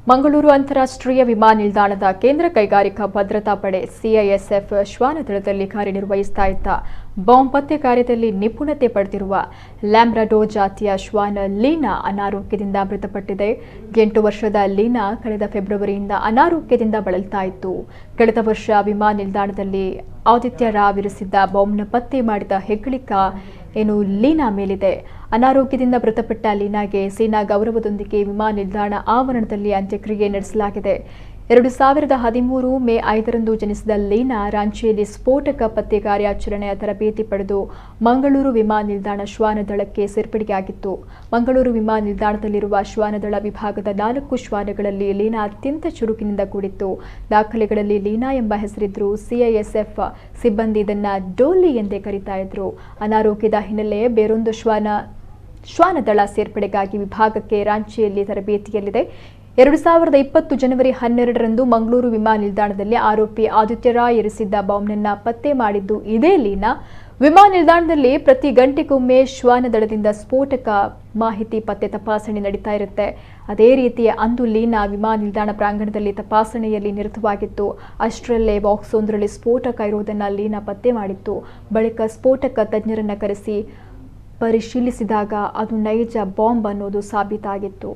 ಮಂಗಳೂರು ಅಂತಾರಾಷ್ಟ್ರೀಯ ವಿಮಾನ ನಿಲ್ದಾಣದ ಕೇಂದ್ರ ಕೈಗಾರಿಕಾ ಭದ್ರತಾ ಪಡೆ ಸಿಐಎಸ್ಎಫ್ ಶ್ವಾನದಳದಲ್ಲಿ ಕಾರ್ಯನಿರ್ವಹಿಸ್ತಾ ಇದ್ದ ಬಾಂಬ್ ಪತ್ತೆ ಕಾರ್ಯದಲ್ಲಿ ನಿಪುಣತೆ ಪಡೆದಿರುವ ಲ್ಯಾಬ್ರಡೋರ್ ಜಾತಿಯ ಶ್ವಾನ ಲೀನಾ ಅನಾರೋಗ್ಯದಿಂದ ಮೃತಪಟ್ಟಿದೆ. 8 ವರ್ಷದ ಲೀನಾ ಕಳೆದ ಫೆಬ್ರವರಿಯಿಂದ ಅನಾರೋಗ್ಯದಿಂದ ಬಳಲ್ತಾ ಇತ್ತು. ಕಳೆದ ವರ್ಷ ವಿಮಾನ ನಿಲ್ದಾಣದಲ್ಲಿ ಆದಿತ್ಯ ರಾವ್ ಇರಿಸಿದ್ದ ಬಾಂಬ್ನ ಪತ್ತೆ ಮಾಡಿದ ಹೆಗ್ಗಳಿಕ ಲೀನಾ ಮೇಲಿದೆ. ಅನಾರೋಗ್ಯದಿಂದ ಮೃತಪಟ್ಟ ಲೀನಾಗೆ ಸೇನಾ ಗೌರವದೊಂದಿಗೆ ವಿಮಾನ ನಿಲ್ದಾಣ ಆವರಣದಲ್ಲಿ ಅಂತ್ಯಕ್ರಿಯೆ ನಡೆಸಲಾಗಿದೆ. 2013 ಮೇ 5ರಂದು ಜನಿಸಿದ ಲೀನಾ ರಾಂಚಿಯಲ್ಲಿ ಸ್ಫೋಟಕ ಪತ್ತೆ ಕಾರ್ಯಾಚರಣೆಯ ತರಬೇತಿ ಪಡೆದು ಮಂಗಳೂರು ವಿಮಾನ ನಿಲ್ದಾಣ ಶ್ವಾನದಳಕ್ಕೆ ಸೇರ್ಪಡೆಯಾಗಿತ್ತು. ಮಂಗಳೂರು ವಿಮಾನ ನಿಲ್ದಾಣದಲ್ಲಿರುವ ಶ್ವಾನದಳ ವಿಭಾಗದ 4 ಶ್ವಾನಗಳಲ್ಲಿ ಲೀನಾ ಅತ್ಯಂತ ಚುರುಕಿನಿಂದ ಕೂಡಿತ್ತು. ದಾಖಲೆಗಳಲ್ಲಿ ಲೀನಾ ಎಂಬ ಹೆಸರಿದ್ರು. ಸಿಐಎಸ್ಎಫ್ ಸಿಬ್ಬಂದಿ ಇದನ್ನ ಡೋಲಿ ಎಂದೇ ಕರೀತಾ ಇದ್ರು. ಅನಾರೋಗ್ಯದ ಹಿನ್ನೆಲೆ ಬೇರೊಂದು ಶ್ವಾನದಳ ಸೇರ್ಪಡೆಗಾಗಿ ವಿಭಾಗಕ್ಕೆ ರಾಂಚಿಯಲ್ಲಿ ತರಬೇತಿಯಲ್ಲಿದೆ. 2020 ಜನವರಿ 12ರಂದು ಮಂಗಳೂರು ವಿಮಾನ ನಿಲ್ದಾಣದಲ್ಲಿ ಆರೋಪಿ ಆದಿತ್ಯ ರಾಯ್ ಇರಿಸಿದ್ದ ಬಾಂಬ್ನನ್ನ ಪತ್ತೆ ಮಾಡಿದ್ದು ಇದೇ ಲೀನಾ. ವಿಮಾನ ನಿಲ್ದಾಣದಲ್ಲಿ ಪ್ರತಿ ಗಂಟೆಗೊಮ್ಮೆ ಶ್ವಾನದಳದಿಂದ ಸ್ಫೋಟಕ ಮಾಹಿತಿ ಪತ್ತೆ ತಪಾಸಣೆ ನಡೀತಾ ಇರುತ್ತೆ. ಅದೇ ರೀತಿ ಅಂದು ಲೀನಾ ವಿಮಾನ ನಿಲ್ದಾಣ ಪ್ರಾಂಗಣದಲ್ಲಿ ತಪಾಸಣೆಯಲ್ಲಿ ನಿರತವಾಗಿತ್ತು. ಅಷ್ಟರಲ್ಲೇ ಬಾಕ್ಸ್ ಒಂದರಲ್ಲಿ ಸ್ಫೋಟಕ ಇರುವುದನ್ನು ಲೀನಾ ಪತ್ತೆ ಮಾಡಿತ್ತು. ಬಳಿಕ ಸ್ಫೋಟಕ ತಜ್ಞರನ್ನ ಕರೆಸಿ ಪರಿಶೀಲಿಸಿದಾಗ ಅದು ನೈಜ ಬಾಂಬ್ ಅನ್ನೋದು ಸಾಬೀತಾಗಿತ್ತು.